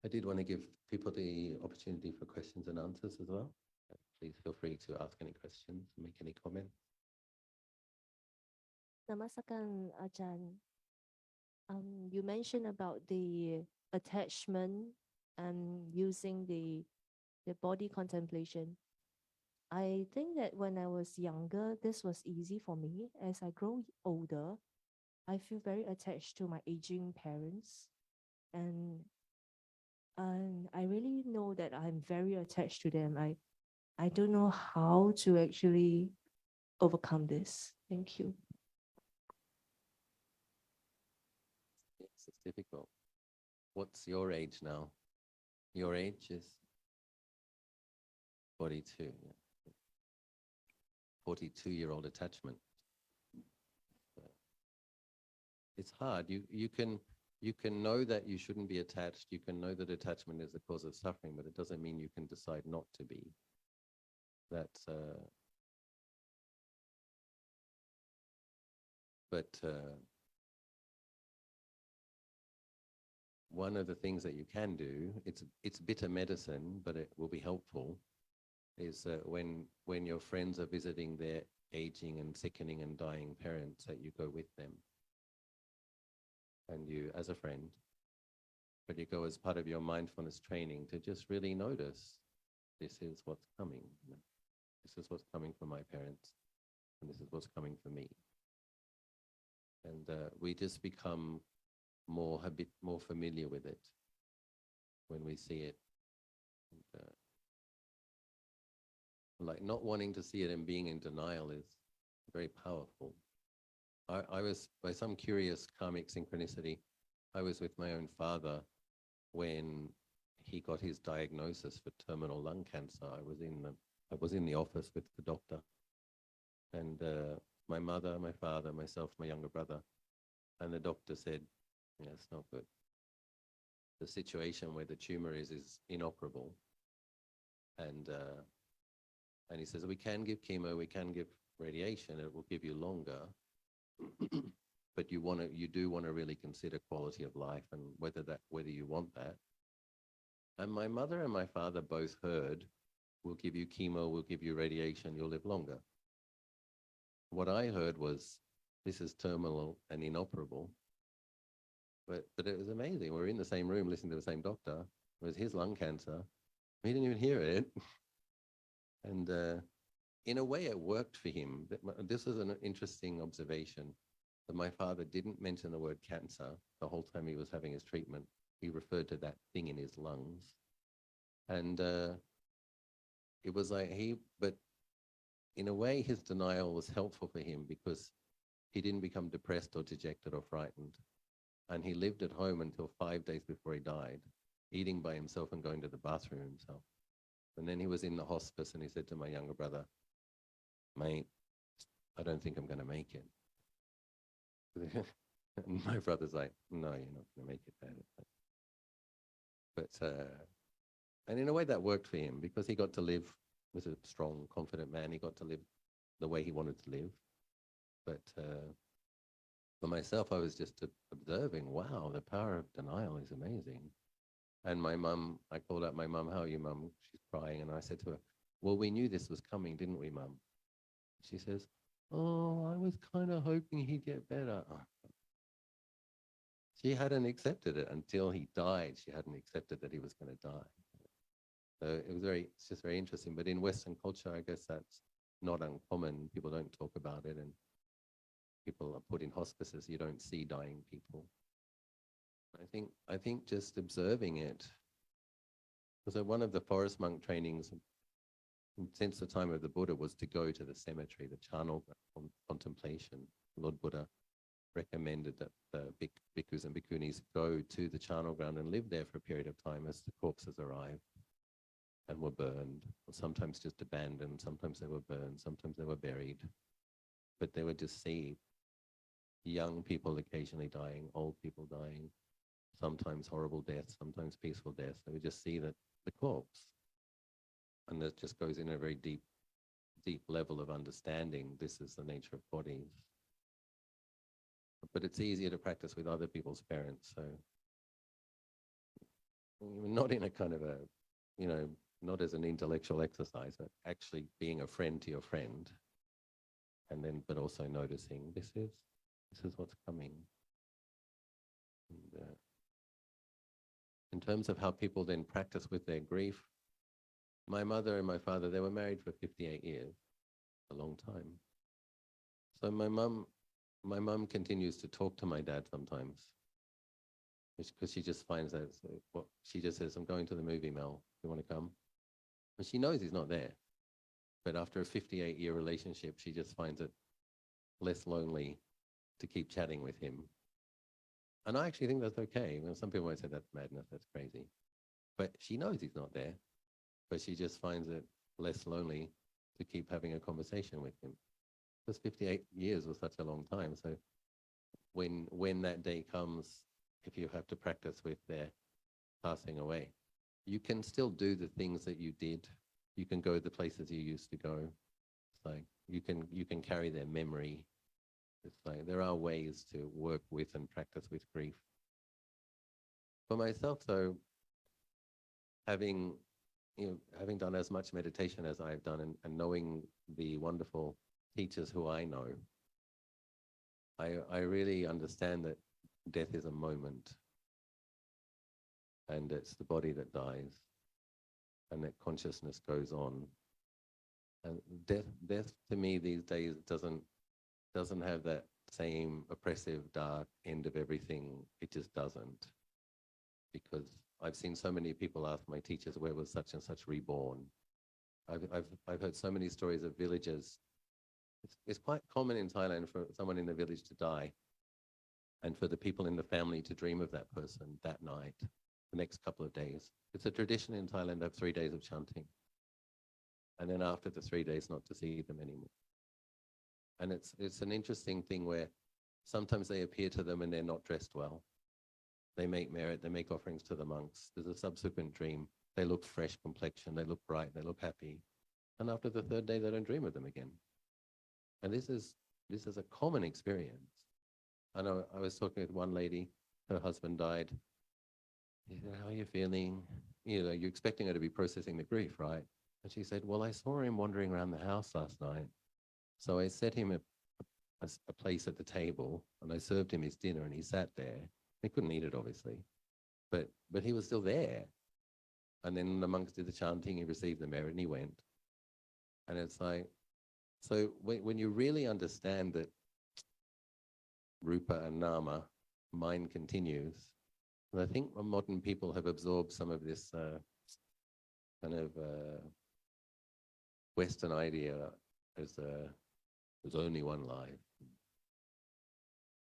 I did want to give people the opportunity for questions and answers as well. Please feel free to ask any questions, make any comments. นมัสการอาจารย์ you mentioned about the attachment and using the body contemplation. I think that when I was younger, this was easy for me. As I grow older, I feel very attached to my aging parents, and I really know that I'm very attached to them. I don't know how to actually overcome this. Thank you. Yes, it's difficult. What's your age now? Your age is 42. Yeah. 42-year-old attachment. It's hard. You can know that you shouldn't be attached. You can know that attachment is the cause of suffering, but it doesn't mean you can decide not to be. That's one of the things that you can do, it's bitter medicine, but it will be helpful, is when your friends are visiting their aging and sickening and dying parents, that you go with them. And you, as a friend, but you go as part of your mindfulness training to just really notice, this is what's coming. This is what's coming from my parents, and this is what's coming for me. And we just become more familiar with it when we see it. And, like not wanting to see it and being in denial is very powerful. I was, by some curious karmic synchronicity, I was with my own father when he got his diagnosis for terminal lung cancer. I was in the office with the doctor, and my mother, my father, myself, my younger brother, and the doctor said, "Yeah, it's not good. The situation where the tumor is inoperable," and he says, "We can give chemo, we can give radiation, it will give you longer." But you do want to really consider quality of life and whether you want that. And my mother and my father both heard, "We'll give you chemo, we'll give you radiation, you'll live longer." What I heard was, "This is terminal and inoperable." But it was amazing. We were in the same room listening to the same doctor. It was his lung cancer. We didn't even hear it. And in a way, it worked for him. This was an interesting observation, that my father didn't mention the word cancer the whole time he was having his treatment. He referred to that thing in his lungs. And it was like but in a way, his denial was helpful for him because he didn't become depressed or dejected or frightened. And he lived at home until 5 days before he died, eating by himself and going to the bathroom himself. And then he was in the hospice, and he said to my younger brother, "Mate, I don't think I'm going to make it." And my brother's like, "No, you're not going to make it, Dad." But and in a way that worked for him because he got to live, was a strong, confident man. He got to live the way he wanted to live. But for myself, I was just observing, wow, the power of denial is amazing. And my mum, I called out my mum, "How are you, Mum?" She's crying. And I said to her, "Well, we knew this was coming, didn't we, Mum?" She says, "Oh, I was kind of hoping he'd get better." She hadn't accepted it until he died. She hadn't accepted that he was going to die. So it's just very interesting. But in Western culture, I guess that's not uncommon. People don't talk about it, and people are put in hospices. You don't see dying people. I think just observing it. So one of the forest monk trainings since the time of the Buddha was to go to the cemetery, the charnel contemplation. Lord Buddha recommended that the bhikkhus and bhikkhunis go to the charnel ground and live there for a period of time as the corpses arrived and were burned, or sometimes just abandoned, sometimes they were burned, sometimes they were buried. But they would just see young people occasionally dying, old people dying, sometimes horrible deaths, sometimes peaceful deaths. They would just see the corpse. And that just goes in a very deep level of understanding. This is the nature of bodies. But it's easier to practice with other people's parents. So not in a kind of a, not as an intellectual exercise, but actually being a friend to your friend, and then but also noticing this is what's coming. And, in terms of how people then practice with their grief, my mother and my father, they were married for 58 years, a long time. So my mum continues to talk to my dad sometimes, because she just finds out, she just says, I'm going to the movie, Mel, you want to come? And she knows he's not there. But after a 58-year relationship, she just finds it less lonely to keep chatting with him. And I actually think that's okay. Some people might say that's madness, that's crazy. But she knows he's not there. But she just finds it less lonely to keep having a conversation with him. Because 58 years was such a long time. So when that day comes, if you have to practice with their passing away, you can still do the things that you did. You can go the places you used to go. It's like you can carry their memory. It's like there are ways to work with and practice with grief. For myself, though, having done as much meditation as I've done, and knowing the wonderful teachers who I know, I really understand that death is a moment, and it's the body that dies, and that consciousness goes on. And death to me these days doesn't have that same oppressive, dark end of everything. It just doesn't. Because I've seen so many people ask my teachers, where was such and such reborn? I've heard so many stories of villages. It's quite common in Thailand for someone in the village to die, and for the people in the family to dream of that person that night, the next couple of days. It's a tradition in Thailand to have 3 days of chanting, and then after the 3 days not to see them anymore. And it's an interesting thing where sometimes they appear to them and they're not dressed well. They make merit, they make offerings to the monks. There's a subsequent dream. They look fresh complexion, they look bright, they look happy. And after the 3rd day, they don't dream of them again. And this is a common experience. I know I was talking with one lady, her husband died. He said, how are you feeling? You're expecting her to be processing the grief, right? And she said, well, I saw him wandering around the house last night. So I set him a place at the table, and I served him his dinner, and he sat there. He couldn't eat it, obviously, but he was still there. And then the monks did the chanting, he received the merit, and he went. And it's like, so when you really understand that rupa and nama, mind continues, and I think modern people have absorbed some of this kind of Western idea as there's only one life.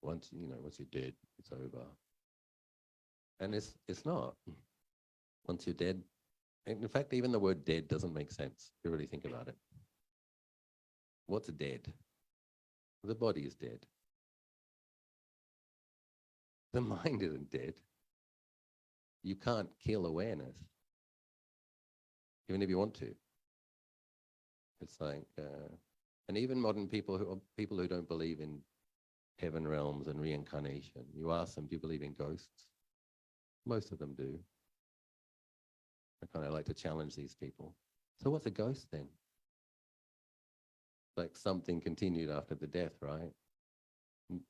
Once you're dead, it's over. And it's not. Once you're dead, in fact, even the word dead doesn't make sense if you really think about it. What's dead? The body is dead. The mind isn't dead. You can't kill awareness, even if you want to. It's like, and even modern people who don't believe in heaven realms and reincarnation, you ask them, do you believe in ghosts? Most of them do. I kind of like to challenge these people. So what's a ghost then? Like something continued after the death, right?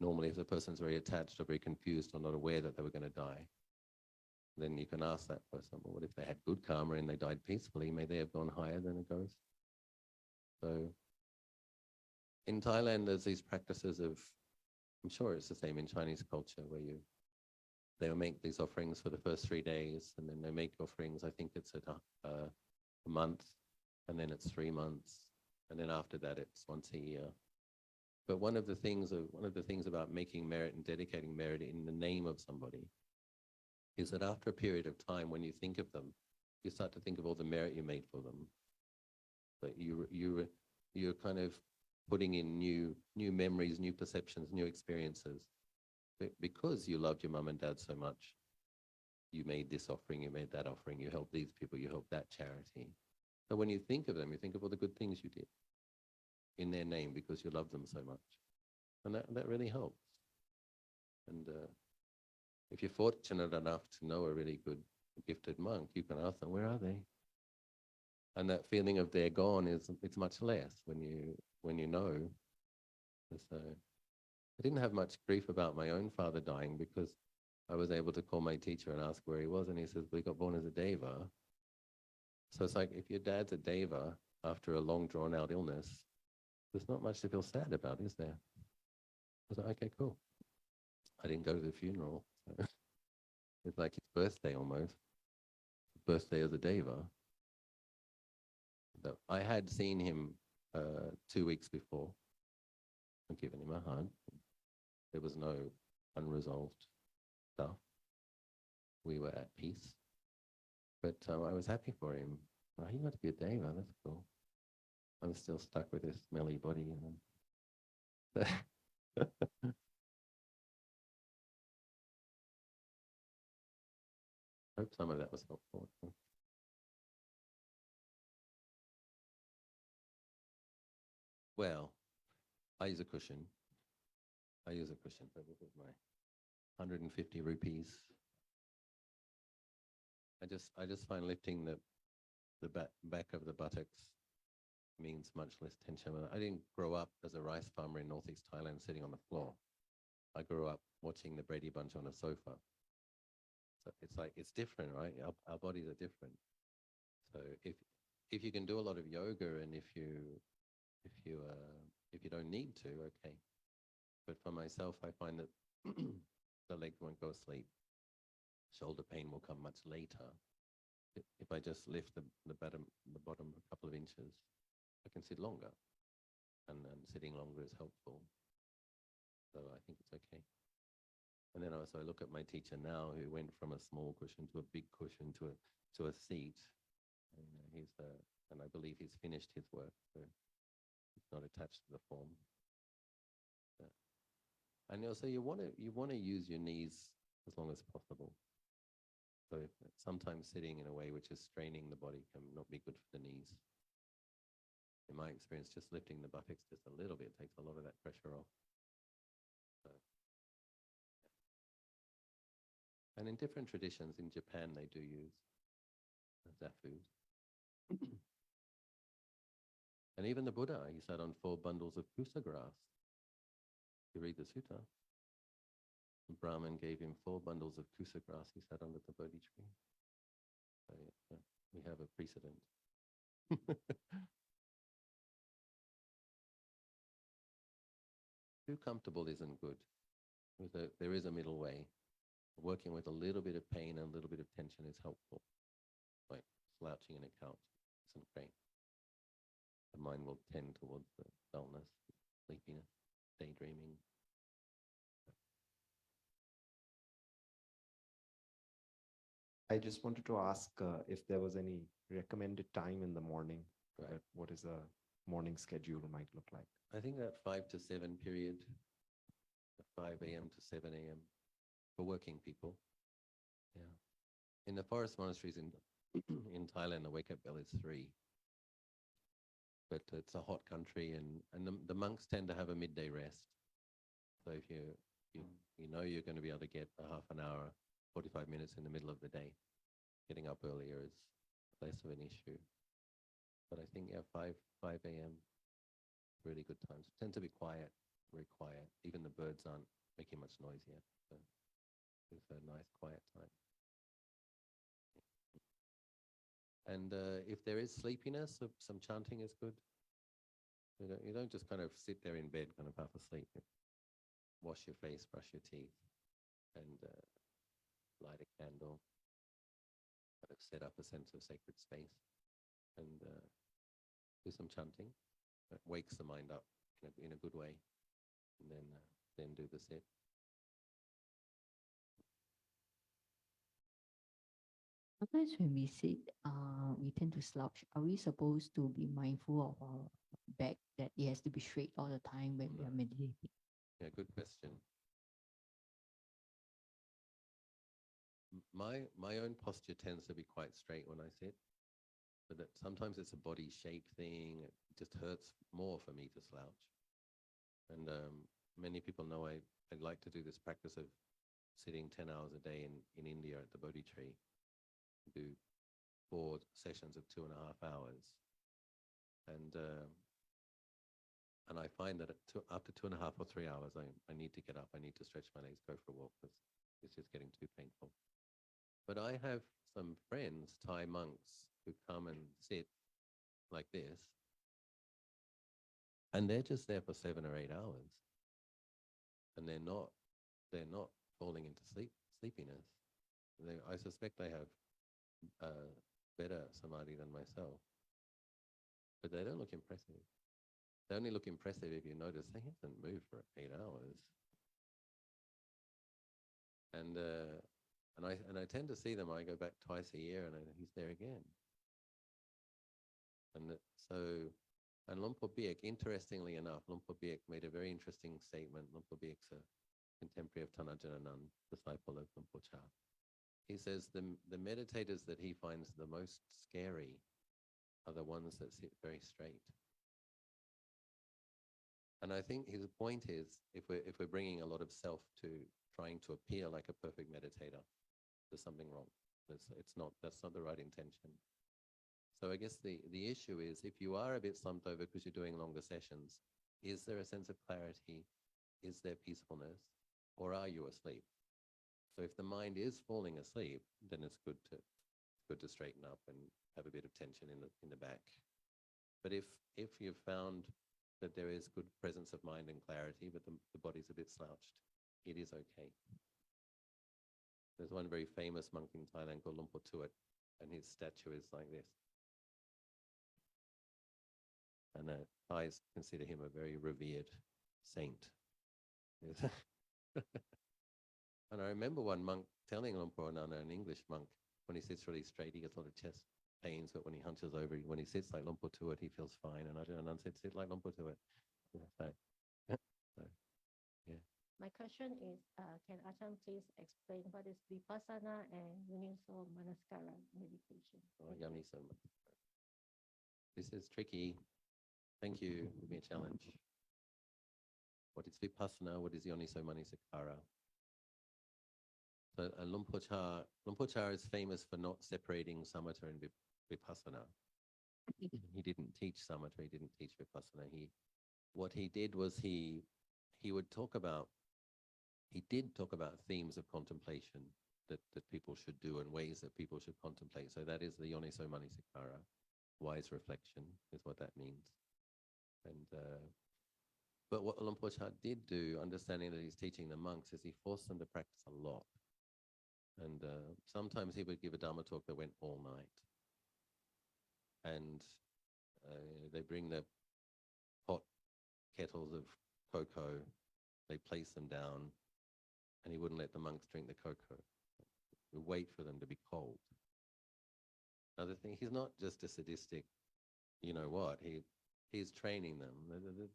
Normally, if the person's very attached or very confused or not aware that they were going to die, then you can ask that person, well, what if they had good karma and they died peacefully? May they have gone higher than a ghost? So in Thailand, there's these practices of, I'm sure it's the same in Chinese culture, where they'll make these offerings for the first 3 days, and then they make offerings, I think it's a month, and then it's 3 months, and then after that it's once a year. But one of the things about making merit and dedicating merit in the name of somebody is that after a period of time, when you think of them, you start to think of all the merit you made for them. But you're kind of putting in new memories, new perceptions, new experiences. But because you loved your mum and dad so much, you made this offering, you made that offering, you helped these people, you helped that charity. So when you think of them, you think of all the good things you did in their name because you love them so much. And that really helps. And if you're fortunate enough to know a really good, gifted monk, you can ask them, where are they? And that feeling of they're gone it's much less when you know. So I didn't have much grief about my own father dying because I was able to call my teacher and ask where he was, and he says, well, he got born as a deva. So it's like, if your dad's a deva after a long drawn out illness, there's not much to feel sad about, is there? I was like, okay, cool. I didn't go to the funeral. So it's like his birthday almost. Birthday as a deva. But I had seen him 2 weeks before and given him a hug. There was no unresolved stuff. We were at peace. But I was happy for him. Oh, he got to be a deva, that's cool. I'm still stuck with this smelly body. Hope some of that was helpful. Well, I use a cushion. So this is my 150 rupees. I just find lifting the back of the buttocks means much less tension. I didn't grow up as a rice farmer in northeast Thailand sitting on the floor. I grew up watching the Brady Bunch on a sofa. So it's like, it's different, right? Our bodies are different. So if you can do a lot of yoga, and if you don't need to, okay. But for myself, I find that the legs won't go asleep. Shoulder pain will come much later. If I just lift the bottom a couple of inches, I can sit longer, and sitting longer is helpful. So I think it's okay. And then also I look at my teacher now, who went from a small cushion to a big cushion to a seat. And and I believe he's finished his work, so it's not attached to the form. And also you want to use your knees as long as possible. So sometimes sitting in a way which is straining the body can not be good for the knees. In my experience, just lifting the buttocks just a little bit takes a lot of that pressure off. So, and in different traditions, in Japan, they do use zafu. And even the Buddha, he sat on 4 bundles of kusa grass. You read the sutta. The Brahmin gave him 4 bundles of kusa grass. He sat under the Bodhi tree. So yeah, we have a precedent. Too comfortable isn't good. There is a middle way. Working with a little bit of pain and a little bit of tension is helpful. Like slouching in a couch isn't great. The mind will tend towards the dullness, sleepiness, daydreaming. I just wanted to ask if there was any recommended time in the morning. Right. What is a morning schedule might look like? I think that 5 to 7 period, 5 a.m. to 7 a.m. for working people. Yeah. In the forest monasteries in Thailand, the wake-up bell is 3. But it's a hot country, and the monks tend to have a midday rest. So if you know you're going to be able to get a half an hour, 45 minutes in the middle of the day, getting up earlier is less of an issue. But I think, yeah, 5 a.m. really good times. Tend to be quiet, very quiet. Even the birds aren't making much noise yet. So it's a nice quiet time. And if there is sleepiness, some chanting is good. You don't just kind of sit there in bed, kind of half asleep. Wash your face, brush your teeth, and light a candle. Kind of set up a sense of sacred space, and do some chanting. It wakes the mind up in a good way, and then do the sit. Sometimes when we sit, we tend to slouch. Are we supposed to be mindful of our back, that it has to be straight all the time when we are meditating? Yeah, good question. My own posture tends to be quite straight when I sit, but that sometimes it's a body shape thing. It just hurts more for me to slouch. And many people know I like to do this practice of sitting 10 hours a day in India at the Bodhi tree. do 4 sessions of 2.5 hours. And I find that after 2.5 or 3 hours, I need to get up, I need to stretch my legs, go for a walk, because it's just getting too painful. But I have some friends, Thai monks, who come and sit like this, and they're just there for 7 or 8 hours, and they're not falling into sleepiness. I suspect they have better samadhi than myself, but they don't look impressive. They only look impressive if you notice they haven't moved for 8 hours. And I tend to see them. I go back twice a year, and he's there again. And Lumpur Biek, interestingly enough, Lumpur Biek made a very interesting statement. Lumpur Biek's a contemporary of Thanajananand, disciple of Lumpur Cha. He says the meditators that he finds the most scary are the ones that sit very straight. And I think his point is, if we're bringing a lot of self to trying to appear like a perfect meditator, there's something wrong. That's not the right intention. So I guess the issue is, if you are a bit slumped over because you're doing longer sessions, is there a sense of clarity? Is there peacefulness? Or are you asleep? So if the mind is falling asleep, then it's good to straighten up and have a bit of tension in the back. But if you've found that there is good presence of mind and clarity, but the body's a bit slouched, it is okay. There's one very famous monk in Thailand called Lumpur Tuat, and his statue is like this. And the Thais consider him a very revered saint. And I remember one monk telling Lumpur Nana, an English monk, when he sits really straight, he gets a lot of chest pains, but when he hunches over, when he sits like Lumpur Tuat, he feels fine. And Ajahn said, sit like Lumpur Tuat. Yeah. My question is, can Ajahn please explain what is vipassana and yoniso manasikara meditation? Oh, yoniso. This is tricky. Thank you. Give me a challenge. What is vipassana? What is yoniso manasikara? So Lumpur Cha is famous for not separating samatha and vipassana. He didn't teach samatha. He didn't teach vipassana. What he did was he did talk about themes of contemplation that people should do and ways that people should contemplate. So that is the yoniso manasikara, wise reflection is what that means. And but what Lumpur Cha did do, understanding that he's teaching the monks, is he forced them to practice a lot. And sometimes he would give a Dharma talk that went all night. And they bring the hot kettles of cocoa, they place them down, and he wouldn't let the monks drink the cocoa. He would wait for them to be cold. Another thing, he's not just a sadistic, you know what, he's training them.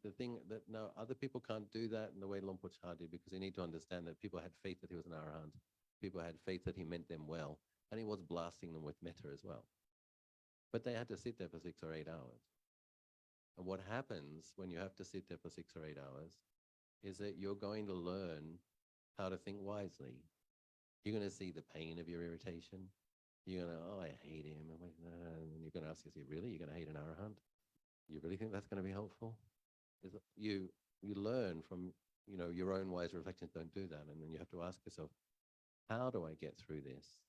The thing that, no, other people can't do that in the way Lumpur Cha did, because they need to understand that people had faith that he was an arahant. People had faith that he meant them well, and he was blasting them with metta as well. But they had to sit there for 6 or 8 hours. And what happens when you have to sit there for 6 or 8 hours is that you're going to learn how to think wisely. You're going to see the pain of your irritation. You're going to, oh, I hate him. And you're going to ask yourself, really? You're going to hate an arahant? You really think that's going to be helpful? You learn from, your own wise reflections. Don't do that. And then you have to ask yourself, how do I get through this?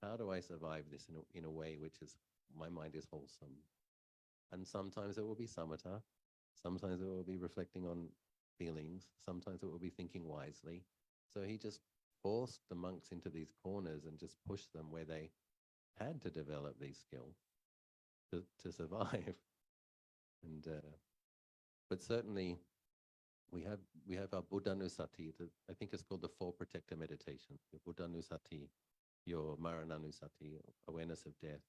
How do I survive this in a way which is, my mind is wholesome? And sometimes it will be samatha. Sometimes it will be reflecting on feelings. Sometimes it will be thinking wisely. So he just forced the monks into these corners and just pushed them where they had to develop these skills to survive. And but certainly we have our Buddhanusati. I think it's called the 4 protector meditation. Your Buddhanusati, your Marananusati, awareness of death,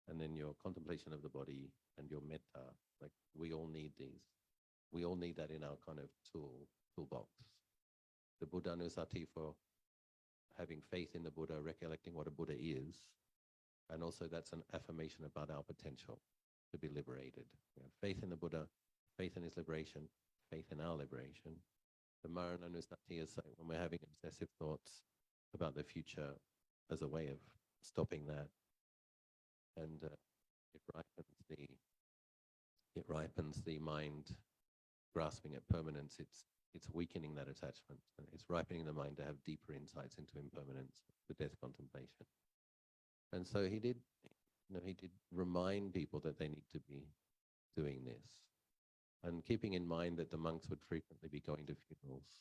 and then your contemplation of the body and your metta. Like, we all need these. We all need that in our kind of toolbox. The Buddhanusati for having faith in the Buddha, recollecting what a Buddha is, and also that's an affirmation about our potential to be liberated. Faith in the Buddha, faith in his liberation, faith in our liberation. The Marananusati is when we're having obsessive thoughts about the future as a way of stopping that, and it ripens the mind grasping at permanence. It's weakening that attachment, and it's ripening the mind to have deeper insights into impermanence, the death contemplation. And so he did remind people that they need to be doing this, and keeping in mind that the monks would frequently be going to funerals,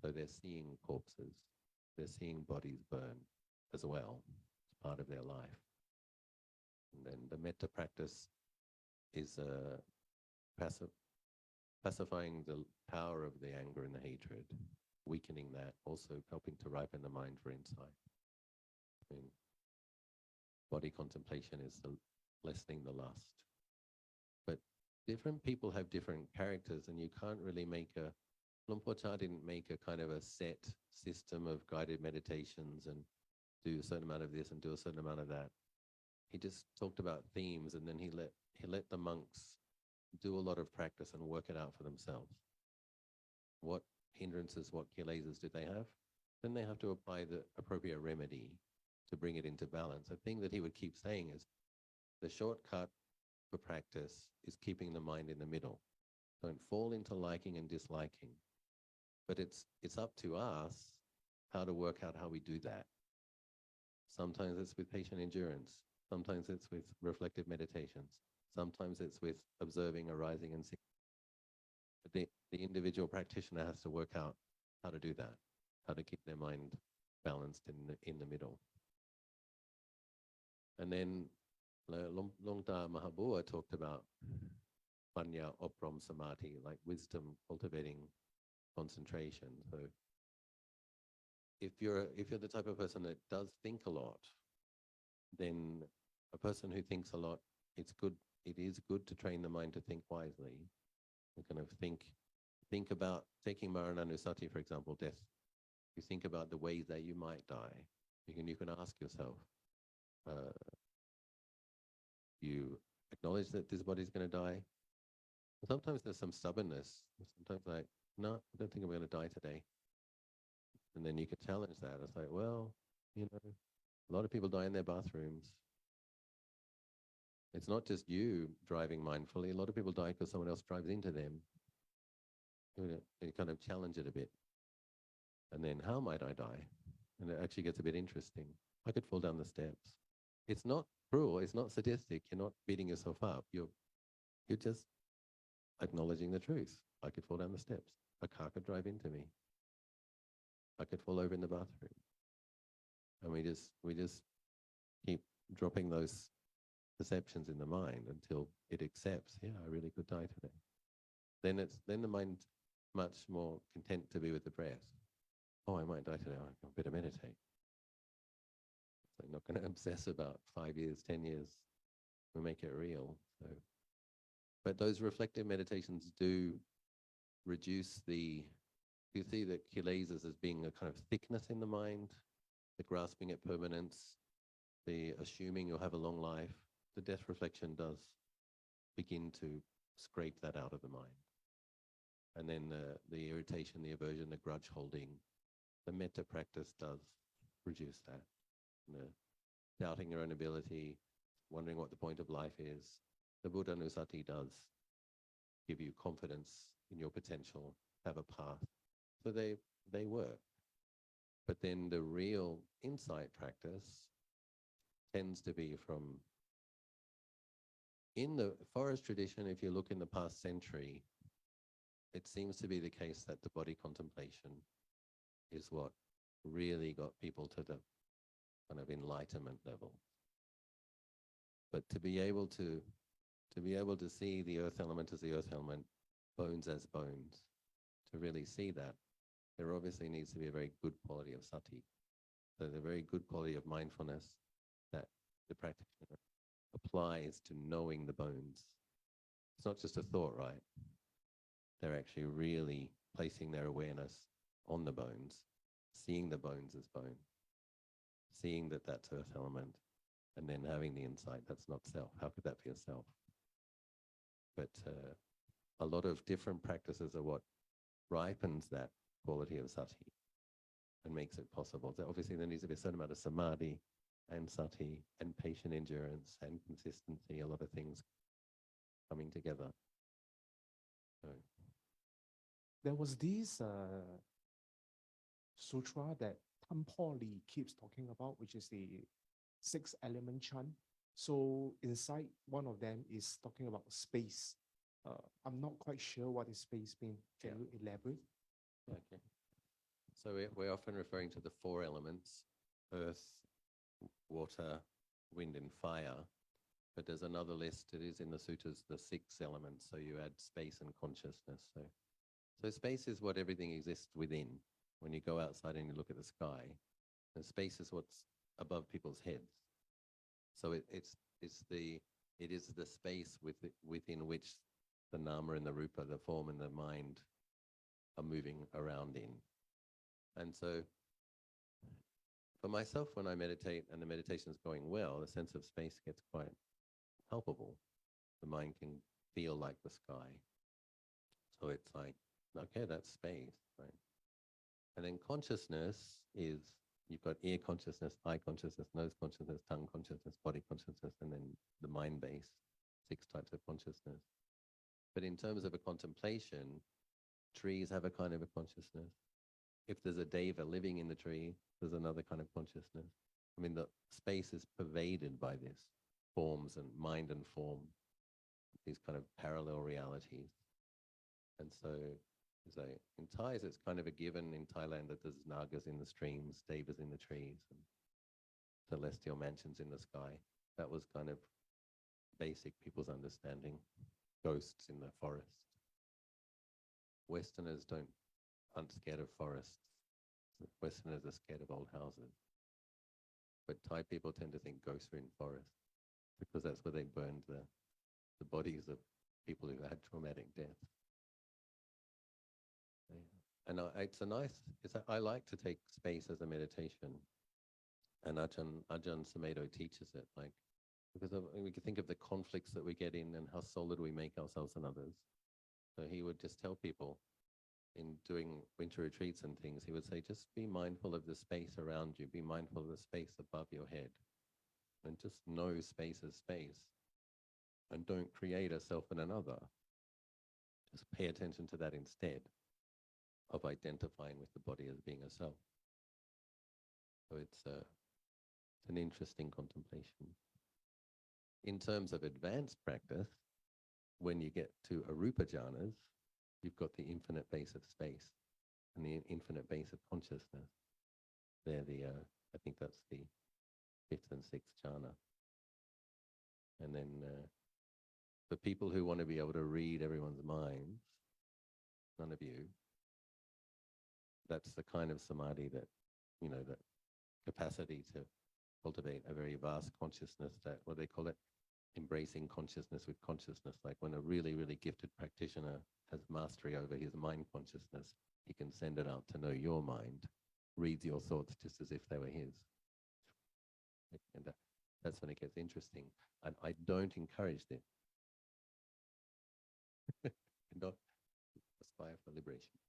so they're seeing corpses, they're seeing bodies burn as well, as part of their life. And then the metta practice is pacifying the power of the anger and the hatred, weakening that, also helping to ripen the mind for insight. I mean, body contemplation is lessening the lust. But different people have different characters, and you can't really make Luang Por Chah didn't make a kind of a set system of guided meditations and do a certain amount of this and do a certain amount of that. He just talked about themes, and then he let the monks do a lot of practice and work it out for themselves. What hindrances, what kilesas did they have? Then they have to apply the appropriate remedy to bring it into balance. A thing that he would keep saying is the shortcut for practice is keeping the mind in the middle. Don't fall into liking and disliking. But it's up to us how to work out how we do that. Sometimes it's with patient endurance. Sometimes it's with reflective meditations. Sometimes it's with observing arising and seeing. But the individual practitioner has to work out how to do that, how to keep their mind balanced in the middle. And then Long Da Mahabua talked about panya oprom samadhi, like wisdom cultivating concentration. So if you're the type of person that does think a lot, then a person who thinks a lot, it is good to train the mind to think wisely. You kind of think about taking manasikara, for example, death. You think about the ways that you might die. You can ask yourself, you acknowledge that this body is going to die. Sometimes there's some stubbornness. Sometimes like, no, I don't think I'm going to die today. And then you can challenge that. It's like, well, a lot of people die in their bathrooms. It's not just you driving mindfully. A lot of people die because someone else drives into them. You kind of challenge it a bit. And then, how might I die? And it actually gets a bit interesting. I could fall down the steps. It's not cruel. It's not sadistic. You're not beating yourself up. You're just acknowledging the truth. I could fall down the steps. A car could drive into me. I could fall over in the bathroom. And we just keep dropping those perceptions in the mind until it accepts, yeah, I really could die today. Then the mind's much more content to be with the breath. Oh, I might die today. I better meditate. So I'm not going to obsess about 5 years, 10 years. We make it real. So, but those reflective meditations do reduce you see the kilesas as being a kind of thickness in the mind, the grasping at permanence, the assuming you'll have a long life. The death reflection does begin to scrape that out of the mind. And then the irritation, the aversion, the grudge holding, the metta practice does reduce that. Doubting your own ability, wondering what the point of life is. The Buddhanusati does give you confidence in your potential, have a path. So they work. But then the real insight practice tends to be from, in the forest tradition, if you look in the past century, it seems to be the case that the body contemplation is what really got people to the kind of enlightenment level. But to be able to see the earth element as the earth element, bones as bones, to really see that, there obviously needs to be a very good quality of sati. So the very good quality of mindfulness that the practitioner applies to knowing the bones. It's not just a thought, right? They're actually really placing their awareness on the bones, seeing the bones as bone, seeing that that's earth element, and then having the insight, that's not self. How could that be a self? But a lot of different practices are what ripens that quality of sati and makes it possible. So obviously there needs to be a certain amount of samadhi, and sati and patient endurance and consistency, a lot of things coming together. So, There was this sutra that Tampo Lee keeps talking about, which is the 6-element chant. So inside one of them is talking about space. I'm not quite sure what is space mean. Can you elaborate? okay. So we're often referring to the 4 elements: earth, water, wind, and fire. But there's another list. It is in the sutras, the 6 elements. So you add space and consciousness. So space is what everything exists within. When you go outside and you look at the sky, and space is what's above people's heads. So it is the space within which the nama and the rupa, the form and the mind, are moving around in. And so for myself, when I meditate and the meditation is going well, the sense of space gets quite palpable. The mind can feel like the sky. So it's like, okay, that's space, right? And then consciousness is, you've got ear consciousness, eye consciousness, nose consciousness, tongue consciousness, body consciousness, and then the mind-based 6 types of consciousness. But in terms of a contemplation, trees have a kind of a consciousness. If there's a deva living in the tree, there's another kind of consciousness. I mean, the space is pervaded by this, forms and mind and form, these kind of parallel realities. And so in Thais, it's kind of a given in Thailand that there's nagas in the streams, devas in the trees, and celestial mansions in the sky. That was kind of basic people's understanding. Ghosts in the forest. Westerners aren't scared of forests. Westerners are scared of old houses. But Thai people tend to think ghosts are in forests because that's where they burned the bodies of people who had traumatic deaths. And I like to take space as a meditation. And Ajahn Sumedho teaches it, like, because we can think of the conflicts that we get in and how solid we make ourselves and others. So he would just tell people in doing winter retreats and things, he would say, just be mindful of the space around you, be mindful of the space above your head, and just know space as space. And don't create a self and another. Just pay attention to that instead of identifying with the body as being a self. So it's an interesting contemplation. In terms of advanced practice, when you get to arupa jhanas, you've got the infinite base of space and the infinite base of consciousness. They're I think that's the 5th and 6th jhana. And then for people who want to be able to read everyone's minds, none of you, that's the kind of samadhi that, that capacity to cultivate a very vast consciousness, that, what they call it, embracing consciousness with consciousness. Like when a really, really gifted practitioner has mastery over his mind consciousness, he can send it out to know your mind, reads your thoughts just as if they were his. And that's when it gets interesting. And I don't encourage this. Don't aspire for liberation.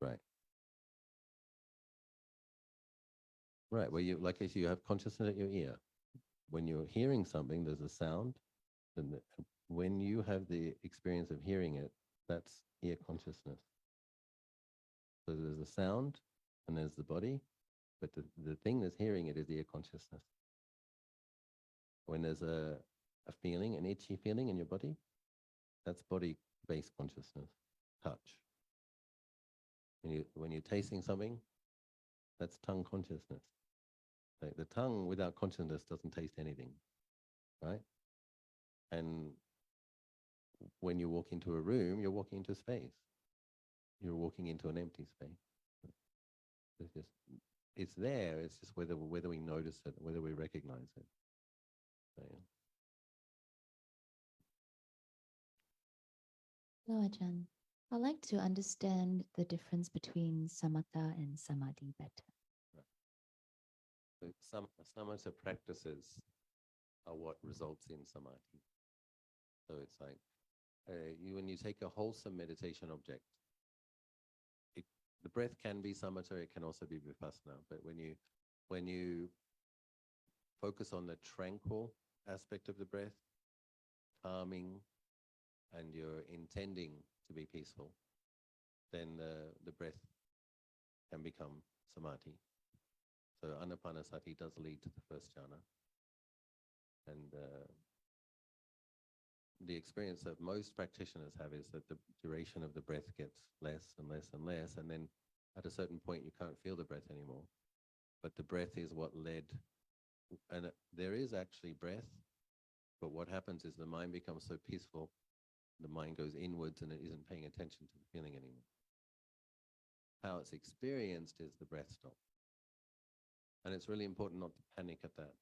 Right. Right, where you, like as you have consciousness at your ear. When you're hearing something, there's a sound. And when you have the experience of hearing it, that's ear consciousness. So there's a sound and there's the body, but the thing that's hearing it is ear consciousness. When there's a feeling, an itchy feeling in your body, that's body-based consciousness, touch. When you're tasting something, that's tongue consciousness. Like the tongue without consciousness doesn't taste anything, right? And when you walk into a room, you're walking into space. You're walking into an empty space. It's there. It's just whether we notice it, whether we recognize it. So, yeah. Hello, Ajahn. I'd like to understand the difference between samatha and samadhi better. So samatha practices are what results in samadhi. So it's like when you take a wholesome meditation object, the breath can be samatha, it can also be vipassana. But when you focus on the tranquil aspect of the breath, calming, and you're intending to be peaceful, then the breath can become samadhi. So anapanasati does lead to the first jhana. And the experience that most practitioners have is that the duration of the breath gets less and less and less, and then at a certain point you can't feel the breath anymore. But the breath is what led, and there is actually breath, but what happens is the mind becomes so peaceful, the mind goes inwards and it isn't paying attention to the feeling anymore. How it's experienced is the breath stop. And it's really important not to panic at that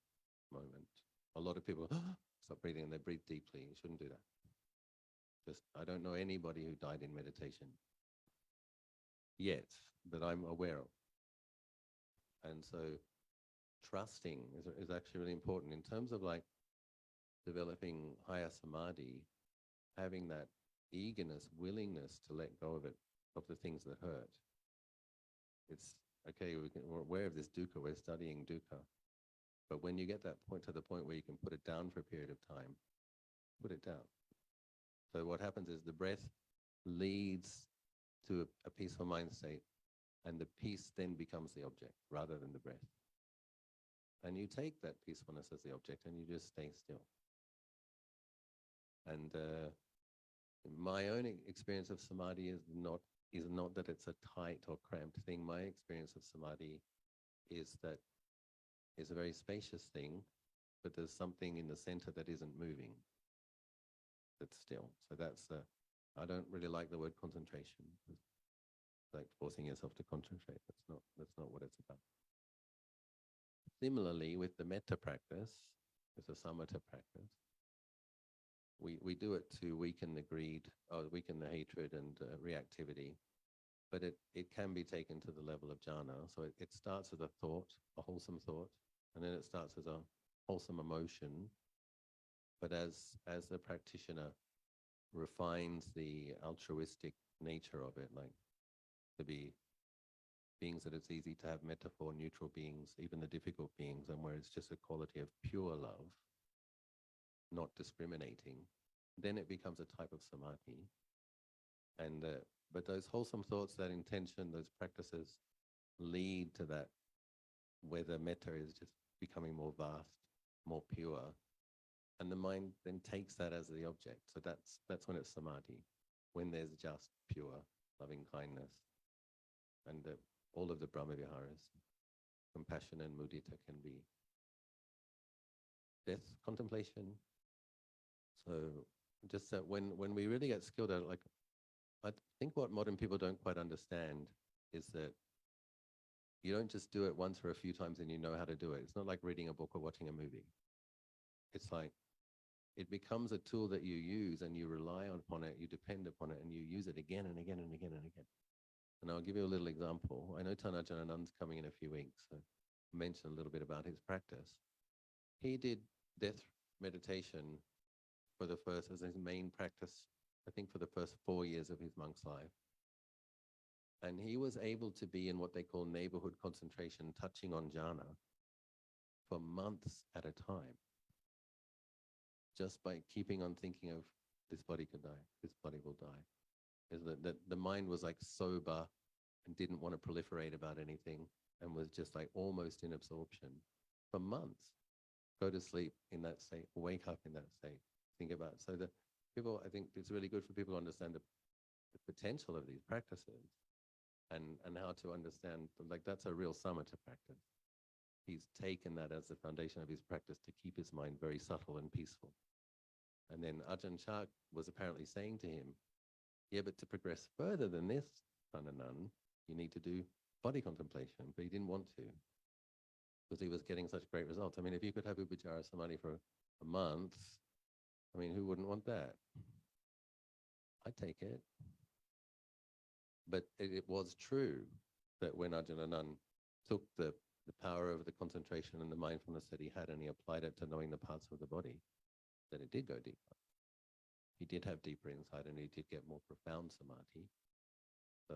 moment. A lot of people stop breathing and they breathe deeply. You shouldn't do that. I don't know anybody who died in meditation yet that I'm aware of. And so trusting is actually really important in terms of like developing higher samadhi, having that eagerness, willingness to let go of it, of the things that hurt. It's okay, we're aware of this dukkha, we're studying dukkha. But when you get that point to the point where you can put it down for a period of time, put it down. So what happens is the breath leads to a peaceful mind state, and the peace then becomes the object rather than the breath. And you take that peacefulness as the object and you just stay still. And my own experience of samadhi is not that it's a tight or cramped thing. My experience of samadhi is that it's a very spacious thing, but there's something in the center that isn't moving, that's still. So that's I don't really like the word concentration. It's like forcing yourself to concentrate. That's not what it's about. Similarly, with the metta practice, with the samatha practice, we do it to weaken the greed, or weaken the hatred and reactivity, but it can be taken to the level of jhana. So it starts as a thought, a wholesome thought, and then it starts as a wholesome emotion. But as the practitioner refines the altruistic nature of it, like to be beings that it's easy to have metaphor, neutral beings, even the difficult beings, and where it's just a quality of pure love, not discriminating, then it becomes a type of samadhi. And but those wholesome thoughts, that intention, those practices lead to that, where the metta is just becoming more vast, more pure, and the mind then takes that as the object. So that's when it's samadhi, when there's just pure loving kindness, and all of the Brahmaviharas, compassion and mudita can be death contemplation. So just that when we really get skilled at it, like I think what modern people don't quite understand is that you don't just do it once or a few times and you know how to do it. It's not like reading a book or watching a movie. It's like it becomes a tool that you use and you rely upon it, you depend upon it, and you use it again and again and again and again. And I'll give you a little example. I know Tanajana Nand's coming in a few weeks, so I'll mention a little bit about his practice. He did death meditation for the first, as his main practice, I think for the first 4 years of his monk's life. And he was able to be in what they call neighborhood concentration, touching on jhana, for months at a time, just by keeping on thinking of this body could die, this body will die. Is that the mind was like sober and didn't want to proliferate about anything and was just like almost in absorption for months. Go to sleep in that state, wake up in that state, think about it. So that people, I think it's really good for people to understand the potential of these practices and how to understand, like that's a real samatha practice. He's taken that as the foundation of his practice to keep his mind very subtle and peaceful. And then Ajahn Chak was apparently saying to him, yeah, but to progress further than this, Thananan, you need to do body contemplation. But he didn't want to because he was getting such great results. I mean, if you could have Upajjhara Samadhi for a month, I mean, who wouldn't want that? I'd take it. But it was true that when Ajahn Anan took the power of the concentration and the mindfulness that he had and he applied it to knowing the parts of the body, that it did go deeper. he did have deeper insight and he did get more profound samadhi. So,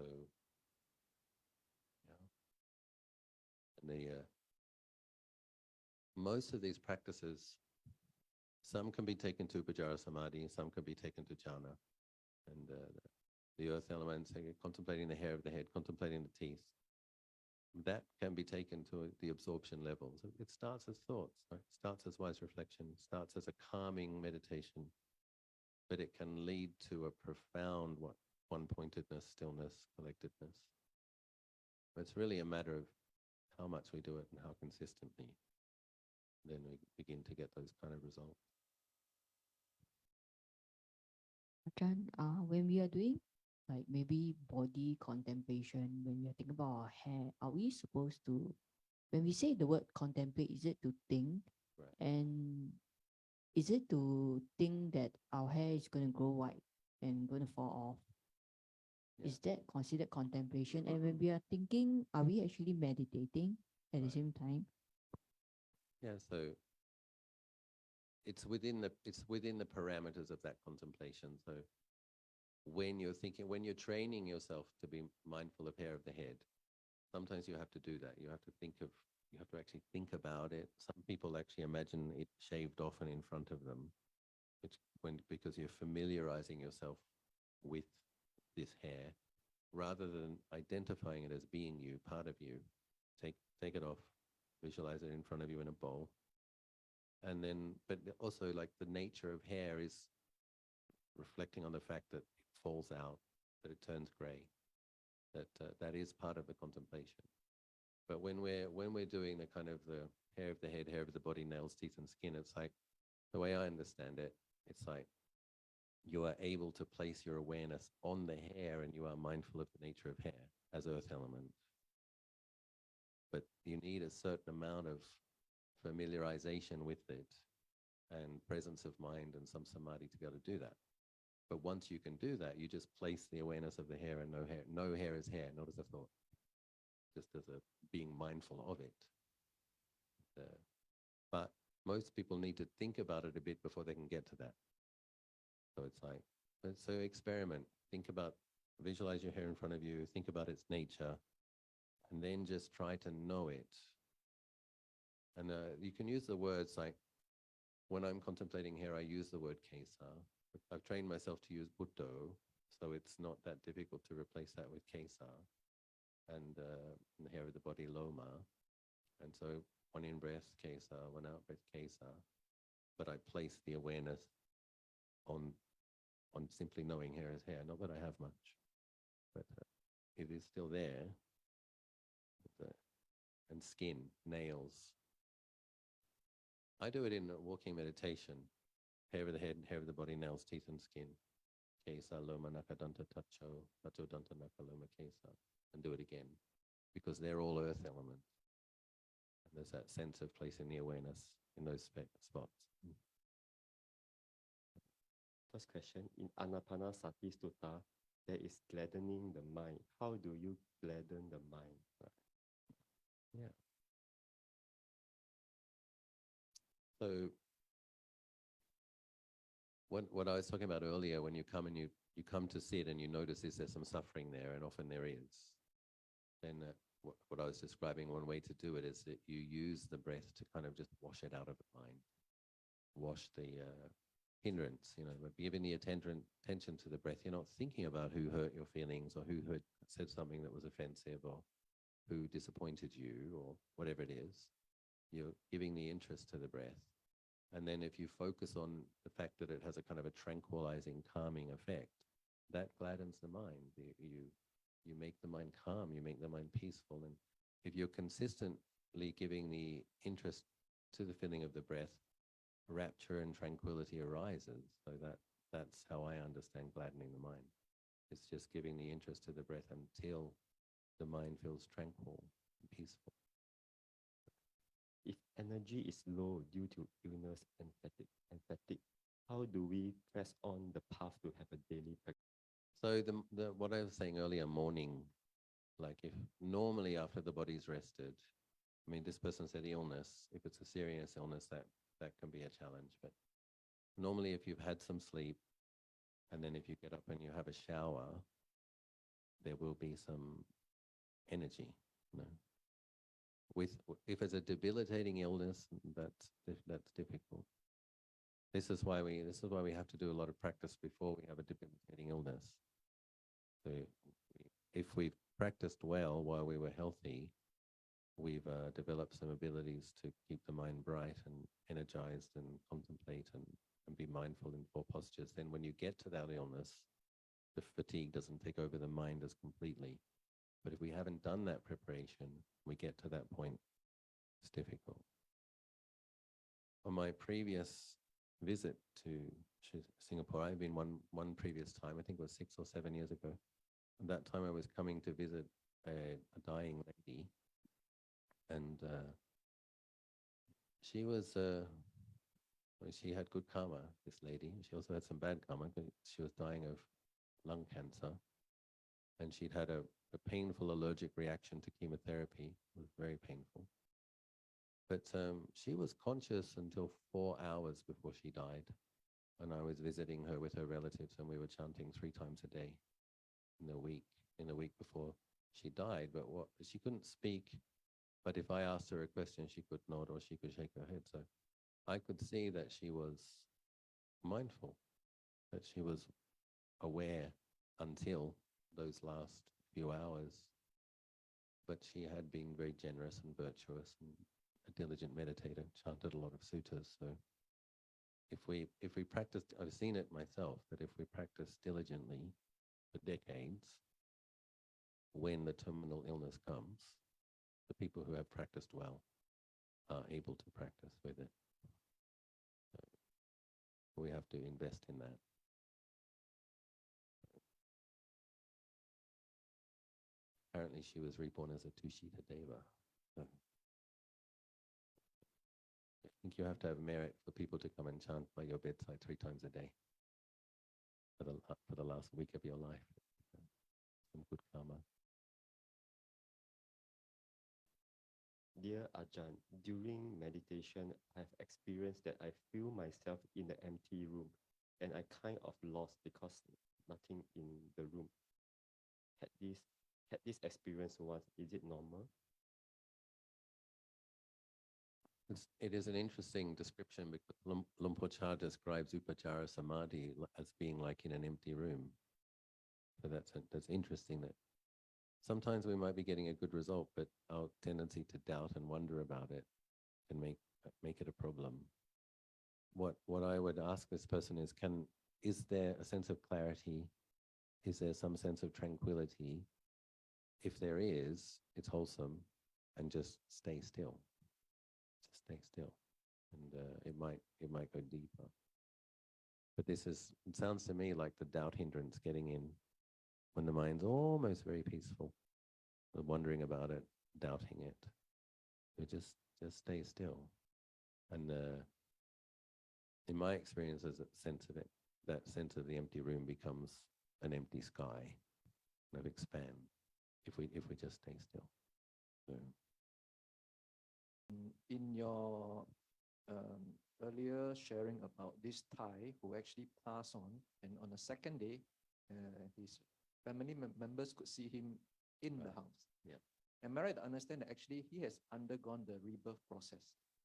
yeah. And most of these practices, some can be taken to Upajjhara Samadhi, some can be taken to jhana. And the earth elements, contemplating the hair of the head, contemplating the teeth, that can be taken to the absorption levels. It starts as thoughts, right? It starts as wise reflection, starts as a calming meditation, but it can lead to a profound one-pointedness, stillness, collectedness. It's really a matter of how much we do it and how consistently. Then we begin to get those kind of results. Ajahn, when we are doing like maybe body contemplation, when we are thinking about our hair, are we supposed to, when we say the word contemplate, is it to think? Right. And is it to think that our hair is going to grow white and going to fall off? Yeah. Is that considered contemplation? And when we are thinking, are we actually meditating at the Right. same time? Yeah, so it's within the parameters of that contemplation. So when you're training yourself to be mindful of hair of the head, sometimes you have to do that. You have to actually think about it. Some people actually imagine it shaved off and in front of them, because you're familiarizing yourself with this hair, rather than identifying it as being you, part of you. Take it off, visualize it in front of you in a bowl. And then, but also like the nature of hair is reflecting on the fact that it falls out, that it turns gray, that is part of the contemplation. But when we're doing the kind of the hair of the head, hair of the body, nails, teeth, and skin, it's like, the way I understand it, it's like you are able to place your awareness on the hair and you are mindful of the nature of hair as earth element. But you need a certain amount of familiarization with it and presence of mind and some samadhi to be able to do that. But once you can do that, you just place the awareness of the hair and no hair is hair, not as a thought, just as a being mindful of it. But most people need to think about it a bit before they can get to that. So it's like, so experiment, visualize your hair in front of you, think about its nature, and then just try to know it. And you can use the words like, when I'm contemplating hair, I use the word kesa. I've trained myself to use Buddho, so it's not that difficult to replace that with kesa. And the hair of the body, loma. And so one in breath, kesa, one out breath, kesa. But I place the awareness on simply knowing hair is hair. Not that I have much, but it is still there. And skin, nails. I do it in walking meditation. Hair of the head, hair of the body, nails, teeth, and skin. Kesa, loma, nakadanta, tacho, tacho, danta, nakaloma, kesa. And do it again. Because they're all earth elements. And there's that sense of placing the awareness in those spots. First question, in anapanasati sutta, there is gladdening the mind. How do you gladden the mind? Yeah. So what I was talking about earlier, when you come and you come to sit and you notice is there some suffering there, and often there is, then what I was describing, one way to do it is that you use the breath to kind of just wash it out of the mind, wash the hindrance, but giving the attention to the breath. You're not thinking about who hurt your feelings or who said something that was offensive or who disappointed you or whatever it is. You're giving the interest to the breath. And then if you focus on the fact that it has a kind of a tranquilizing, calming effect, that gladdens the mind. You make the mind calm, you make the mind peaceful. And if you're consistently giving the interest to the feeling of the breath, rapture and tranquility arises. So that's how I understand gladdening the mind. It's just giving the interest to the breath until the mind feels tranquil and peaceful. If energy is low due to illness and fatigue, how do we press on the path to have a daily practice? So what I was saying earlier, morning, like if normally after the body's rested, I mean, this person said illness, if it's a serious illness, that can be a challenge. But normally if you've had some sleep And then if you get up and you have a shower, there will be some energy. You know? If it's a debilitating illness, that's difficult. This is why we have to do a lot of practice before we have a debilitating illness. So if we've practiced well while we were healthy, we've developed some abilities to keep the mind bright and energized and contemplate and be mindful in 4 postures. Then when you get to that illness, the fatigue doesn't take over the mind as completely. But if we haven't done that preparation, we get to that point, it's difficult. On my previous visit to Singapore, I've been one previous time, I think it was 6 or 7 years ago. At that time I was coming to visit a dying lady, and she was, she had good karma, this lady. She also had some bad karma, but she was dying of lung cancer, and she'd had a painful allergic reaction to chemotherapy. It was very painful. But she was conscious until 4 hours before she died. And I was visiting her with her relatives, and we were chanting 3 times a day in the week before she died. But she couldn't speak. But if I asked her a question, she could nod or she could shake her head. So I could see that she was mindful, that she was aware until those last few hours. But she had been very generous and virtuous and a diligent meditator, chanted a lot of suttas. So if we practice, I've seen it myself, that if we practice diligently for decades, when the terminal illness comes, the people who have practiced well are able to practice with it. So we have to invest in that. Apparently she was reborn as a Tushita Deva. So I think you have to have merit for people to come and chant by your bedside 3 times a day for the last week of your life. Some good karma. Dear Ajahn, during meditation, I've experienced that I feel myself in the empty room, and I kind of lost because nothing in the room. Had this experience once. Is it normal? It is an interesting description, because Lumpur Cha describes Upachara Samadhi as being like in an empty room. So that's interesting, that sometimes we might be getting a good result, but our tendency to doubt and wonder about it can make it a problem. What I would ask this person is there a sense of clarity? Is there some sense of tranquility? If there is, it's wholesome, and just stay still. Just stay still, and it might go deeper. But it sounds to me like the doubt hindrance getting in when the mind's almost very peaceful, wondering about it, doubting it. So just stay still, and in my experience, there's a sense of it. That sense of the empty room becomes an empty sky, kind of expand if we just stay still. So. In your earlier sharing about this Thai who actually passed on, and on the second day, his family members could see him in the house. Yeah. Am I right to understand that actually he has undergone the rebirth process?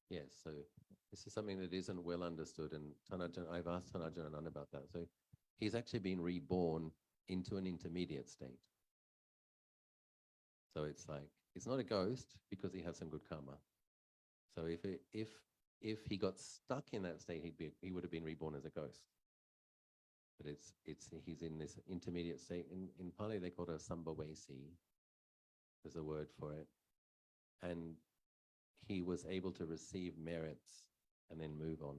Yes, so this is something that isn't well understood, and I've asked Tanajan Anand about that. So he's actually been reborn into an intermediate state. So it's like, it's not a ghost because he has some good karma. So if he got stuck in that state, he would have been reborn as a ghost. But he's in this intermediate state. In Pali, they call it a sambhavesi. There's a word for it. And he was able to receive merits and then move on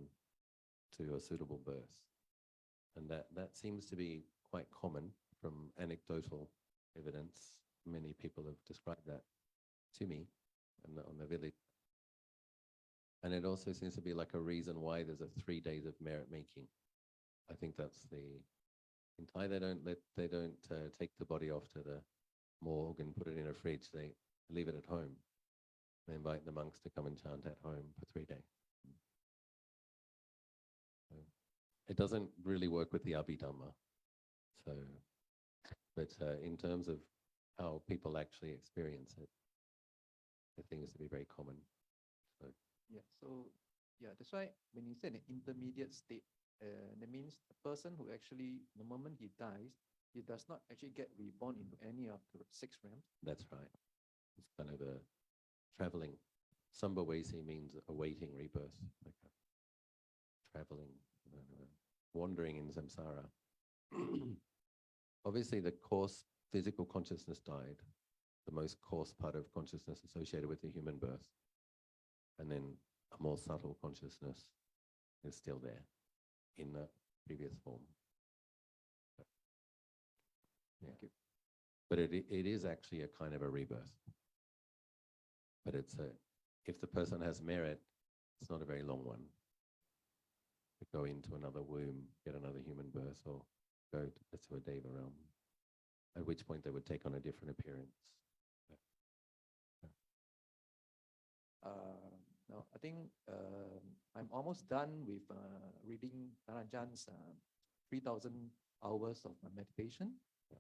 to a suitable birth. And that seems to be quite common from anecdotal evidence. Many people have described that to me on the village. And it also seems to be like a reason why there's a 3 days of merit making. I think that's in Thai, they don't take the body off to the morgue and put it in a fridge. They leave it at home. They invite the monks to come and chant at home for 3 days. So it doesn't really work with the Abhidhamma. So, but in terms of how people actually experience it, it seems to be very common. So, Yeah, so yeah, that's why when you say an intermediate state, that means the person who actually, the moment he dies, he does not actually get reborn into any of the six realms. that's right. It's kind of a traveling. Sambhavesi means awaiting rebirth, like a traveling, wandering in samsara. Obviously, the coarse physical consciousness died, the most coarse part of consciousness associated with the human birth. And then a more subtle consciousness is still there in the previous form. Thank you. But it is actually a kind of a rebirth. But it's if the person has merit, it's not a very long one. To go into another womb, get another human birth, or go to a deva realm, at which point they would take on a different appearance. Now, I think I'm almost done with reading Tanajan's 3,000 hours of meditation.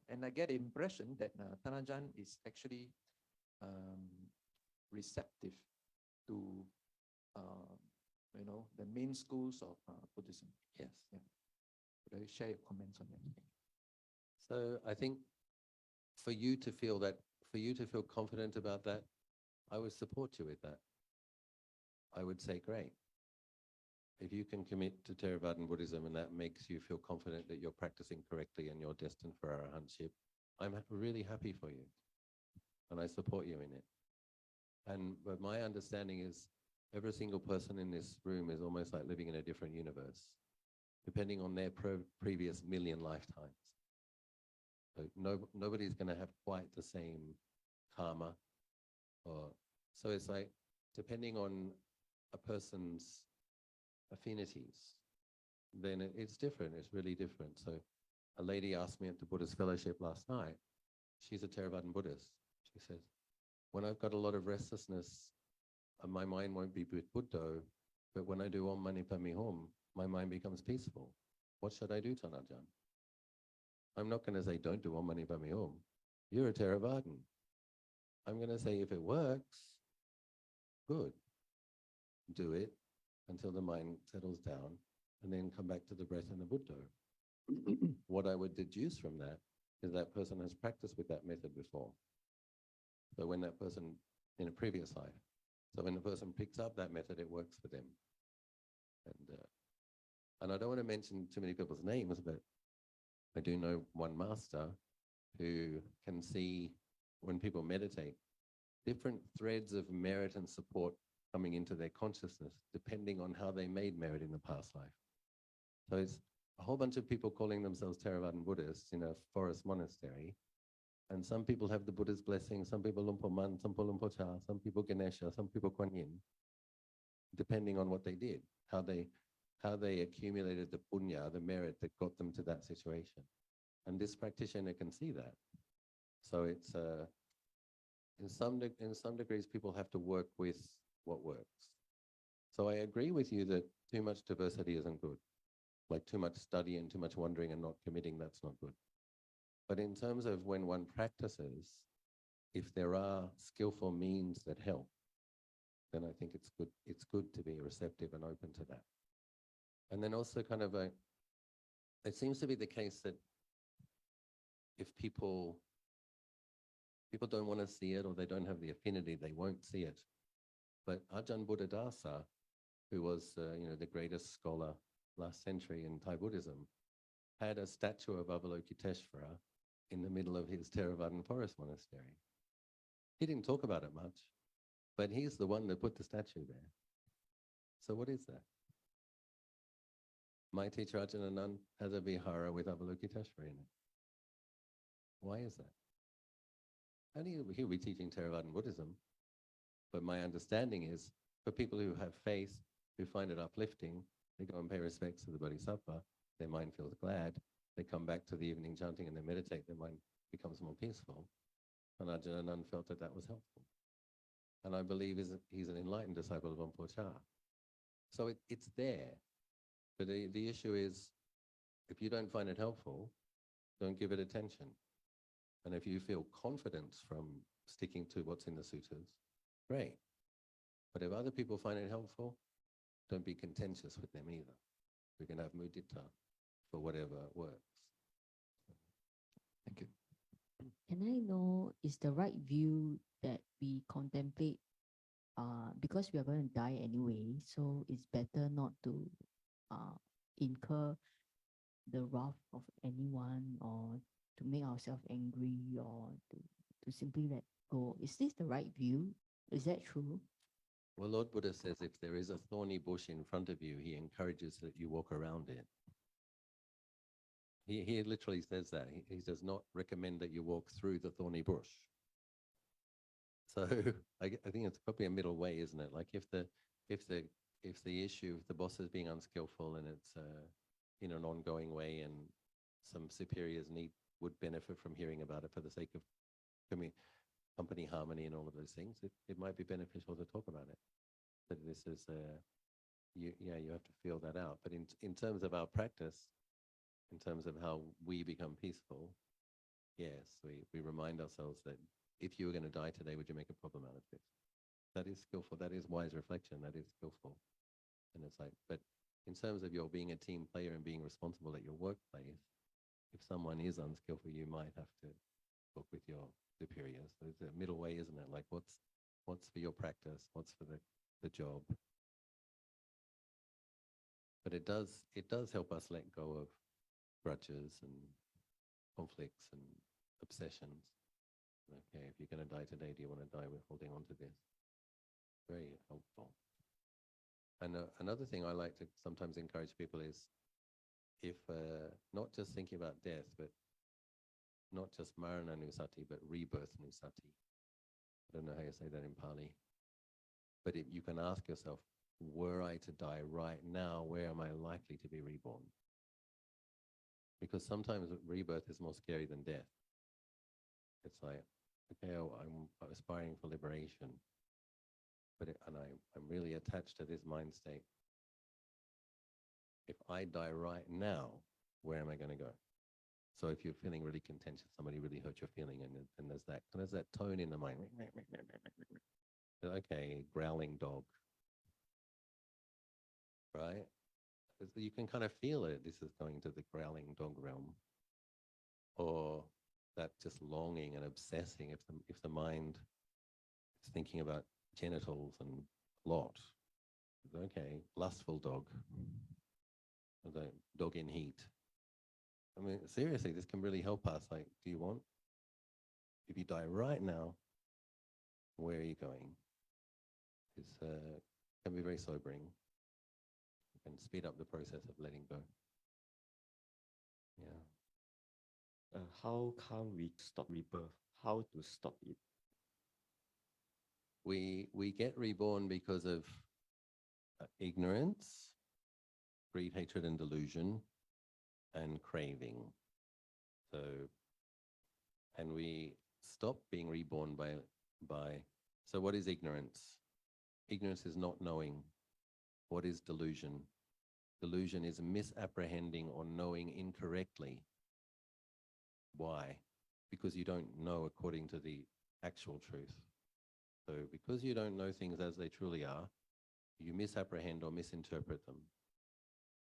And I get the impression that Tanajan is actually receptive to, the main schools of Buddhism. Yes. Yeah. Could you share your comments on that? So I think for you to feel confident about that, I would support you with that. I would say, great. If you can commit to Theravadan Buddhism and that makes you feel confident that you're practicing correctly and you're destined for arahantship, I'm really happy for you. And I support you in it. But my understanding is every single person in this room is almost like living in a different universe, depending on their previous million lifetimes. So nobody's going to have quite the same karma. So it's like, depending on a person's affinities, then it's different. It's really different. So a lady asked me at the Buddhist Fellowship last night, she's a Theravadan Buddhist. She says, when I've got a lot of restlessness, my mind won't be with Buddha, but when I do Om Mani Padme Hum, my mind becomes peaceful. What should I do, Tanajan? I'm not going to say, don't do Om Mani Padme Hum. You're a Theravadan. I'm going to say, if it works, good. Do it until the mind settles down and then come back to the breath and the Buddha. What I would deduce from that is that person has practiced with that method before. So when that person, in a previous life, so when the person picks up that method, it works for them. And I don't want to mention too many people's names, but I do know one master who can see, when people meditate, different threads of merit and support coming into their consciousness, depending on how they made merit in the past life. So it's a whole bunch of people calling themselves Theravadan Buddhists in a forest monastery. And some people have the Buddha's blessing, some people Lumpo Man, some people Lumpo Cha, some people Ganesha, some people Kuan Yin, depending on what they did, how they accumulated the punya, the merit that got them to that situation. And this practitioner can see that. So it's in some degrees, people have to work with what works. So I agree with you that too much diversity isn't good. Like too much study and too much wondering and not committing, that's not good. But in terms of when one practices, if there are skillful means that help, then I think it's good to be receptive and open to that. And then also kind of it seems to be the case that if people don't want to see it or they don't have the affinity, they won't see it. But Ajahn Buddhadasa, who was the greatest scholar last century in Thai Buddhism, had a statue of Avalokiteshvara in the middle of his Theravadan forest monastery. He didn't talk about it much, but he's the one that put the statue there. So what is that? My teacher Ajahn Anand has a vihara with Avalokiteshvara in it. Why is that? And he'll be teaching Theravadan Buddhism, but my understanding is for people who have faith, who find it uplifting, they go and pay respects to the Bodhisattva, their mind feels glad, they come back to the evening chanting and they meditate, their mind becomes more peaceful. And Ajahn Anand felt that that was helpful. And I believe he's an enlightened disciple of Luang Por. So it's there. But the issue is, if you don't find it helpful, don't give it attention. And if you feel confidence from sticking to what's in the suttas, great. But if other people find it helpful, don't be contentious with them either. We can have mudita for whatever works. Thank you. Can I know, is the right view that we contemplate because we are going to die anyway, so it's better not to incur the wrath of anyone or to make ourselves angry or to simply let go? Is this the right view? Is that true? Well, Lord Buddha says if there is a thorny bush in front of you, he encourages that you walk around it. He literally says that. He does not recommend that you walk through the thorny bush. So I think it's probably a middle way, isn't it? Like if the issue, if the boss is being unskillful and it's in an ongoing way, and some superiors would benefit from hearing about it for the sake of company harmony and all of those things, it might be beneficial to talk about it. But this is you have to feel that out. But in terms of our practice, in terms of how we become peaceful, yes, we remind ourselves that if you were going to die today, would you make a problem out of this? That is skillful. That is wise reflection. That is skillful. And it's like, but in terms of your being a team player and being responsible at your workplace, if someone is unskillful, you might have to talk with your superiors. So it's a middle way, isn't it? Like what's for your practice? What's for the job? But it does help us let go of grudges and conflicts and obsessions. Okay, if you're going to die today, do you want to die with holding on to this? Very helpful. And another thing I like to sometimes encourage people is if not just thinking about death, but not just marana nusati, but rebirth nusati. I don't know how you say that in Pali. But if you can ask yourself, were I to die right now, where am I likely to be reborn? Because sometimes rebirth is more scary than death. It's like, okay, I'm aspiring for liberation, but I'm really attached to this mind state. If I die right now, where am I going to go? So if you're feeling really contentious, somebody really hurt your feeling, and there's that tone in the mind. Okay, growling dog, right? You can kind of feel it. This is going to the growling dog realm, or that just longing and obsessing. If the mind is thinking about genitals and lot, okay, lustful dog, the dog in heat. I mean, seriously, this can really help us. Like, do you want? If you die right now, where are you going? It's can be very sobering. It can speed up the process of letting go. Yeah. How can we stop rebirth? How to stop it? We get reborn because of ignorance, greed, hatred, and delusion, and craving. So, and we stop being reborn by. So, what is ignorance? Ignorance is not knowing. What is delusion? Delusion is misapprehending or knowing incorrectly. Why? Because you don't know according to the actual truth. So because you don't know things as they truly are, you misapprehend or misinterpret them.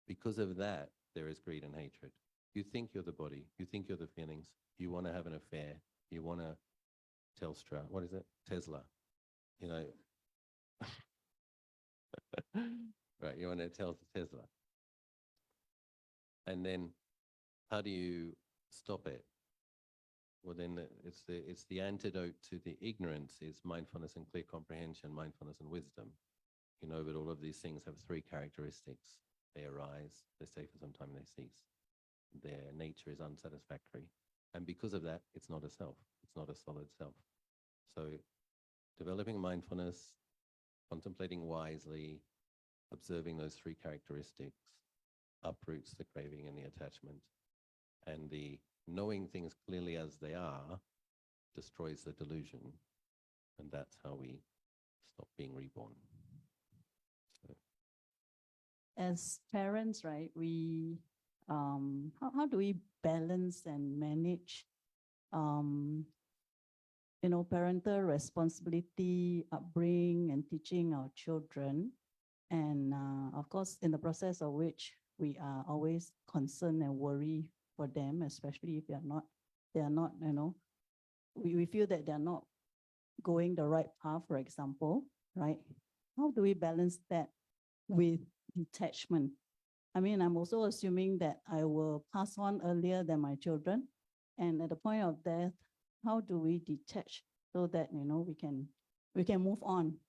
Because of that, there is greed and hatred. You think you're the body. You think you're the feelings. You want to have an affair. You want to Telstra. What is it? Tesla. You know. Right. You want to tell Tesla. And then how do you stop it? Well, then it's the antidote to the ignorance is mindfulness and clear comprehension, mindfulness and wisdom. You know, but all of these things have three characteristics. They arise, they stay for some time, they cease. Their nature is unsatisfactory. And because of that, it's not a self. It's not a solid self. So developing mindfulness, contemplating wisely, observing those three characteristics, uproots the craving and the attachment. And the knowing things clearly as they are destroys the delusion. And that's how we stop being reborn. So. As parents, right, we how do we balance and manage, parental responsibility, upbringing, and teaching our children, and of course, in the process of which we are always concerned and worry for them, especially if they are not, we feel that they're not going the right path, for example, right? How do we balance that with detachment? I mean, I'm also assuming that I will pass on earlier than my children. And at the point of death, how do we detach so that, we can move on?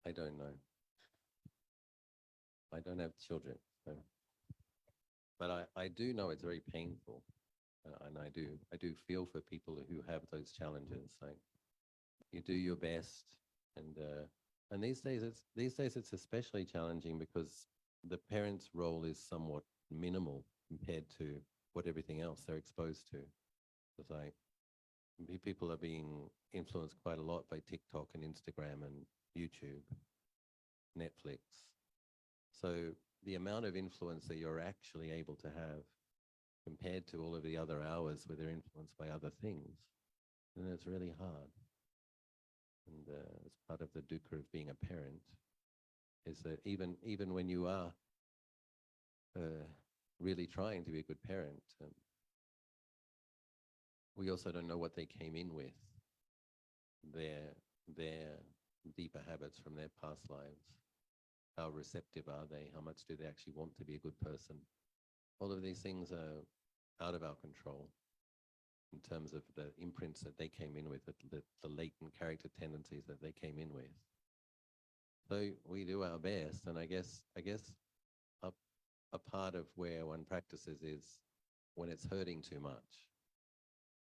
I don't know. I don't have children, so. But I do know it's very painful, and I do feel for people who have those challenges. Like, you do your best, and these days it's especially challenging because the parent's role is somewhat minimal compared to what everything else they're exposed to. It's like people are being influenced quite a lot by TikTok and Instagram and YouTube, Netflix. So the amount of influence that you're actually able to have compared to all of the other hours where they're influenced by other things, then it's really hard. And it's part of the dukkha of being a parent, is that even when you are really trying to be a good parent, we also don't know what they came in with, their deeper habits from their past lives. How receptive are they? How much do they actually want to be a good person? All of these things are out of our control in terms of the imprints that they came in with, the latent character tendencies that they came in with. So we do our best, and I guess a part of where one practices is when it's hurting too much.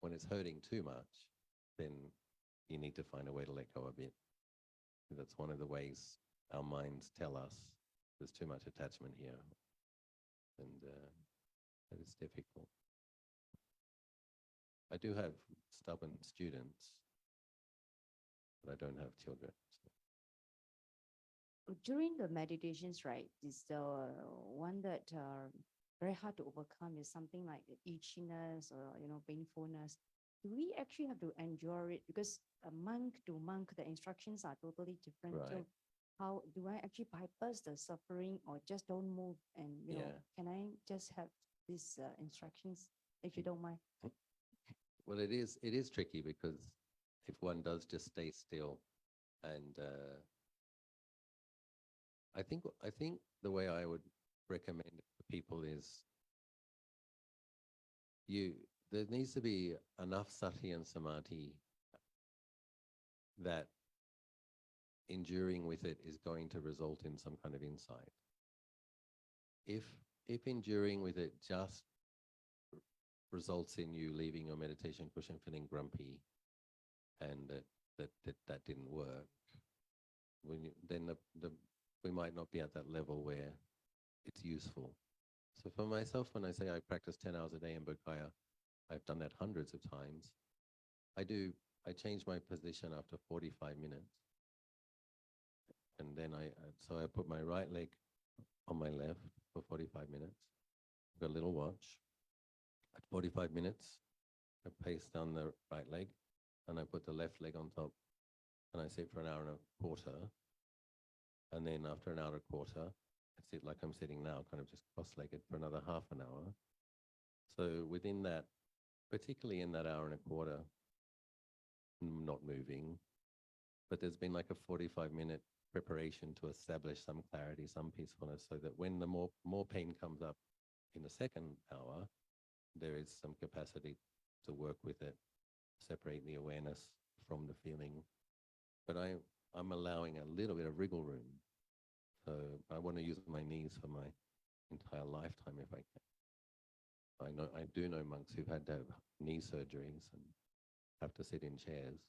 When it's hurting too much, then you need to find a way to let go a bit. That's one of the ways our minds tell us there's too much attachment here, and that is difficult. I do have stubborn students, but I don't have children. So. During the meditations, right, is the one that very hard to overcome is something like the itchiness or painfulness. Do we actually have to endure it? Because a monk to monk, the instructions are totally different. Right. So how do I actually bypass the suffering or just don't move? And can I just have these instructions if you don't mind? Well, it is tricky because if one does just stay still, and I think the way I would recommend it for people is there needs to be enough sati and samadhi that enduring with it is going to result in some kind of insight. If enduring with it just results in you leaving your meditation cushion feeling grumpy, and that didn't work, then we might not be at that level where it's useful. So for myself, when I say I practice 10 hours a day in Bodhgaya, I've done that hundreds of times. I change my position after 45 minutes. And then I put my right leg on my left for 45 minutes. I've got a little watch. At 45 minutes, I pace down the right leg, and I put the left leg on top, and I sit for an hour and a quarter. And then after an hour and a quarter, I sit like I'm sitting now, kind of just cross-legged for another half an hour. So within that, particularly in that hour and a quarter, not moving, but there's been like a 45-minute preparation to establish some clarity, some peacefulness, so that when the more pain comes up in the second hour, there is some capacity to work with it, separate the awareness from the feeling. But I'm allowing a little bit of wriggle room. So I want to use my knees for my entire lifetime if I can. I do know monks who've had to have knee surgeries and have to sit in chairs.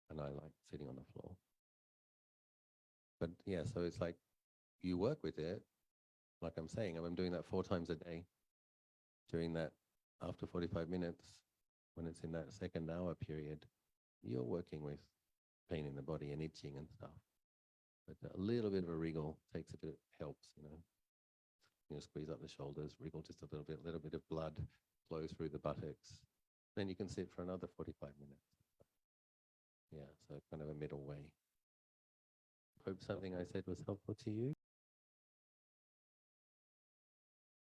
And I like sitting on the floor. But yeah, so it's like you work with it. Like I'm saying, I'm doing that 4 times a day. During that, after 45 minutes, when it's in that second hour period, you're working with pain in the body and itching and stuff. But a little bit of a wriggle takes a bit, helps, squeeze up the shoulders, wriggle just a little bit of blood flow through the buttocks. Then you can sit for another 45 minutes. Yeah, so kind of a middle way. Hope something I said was helpful to you.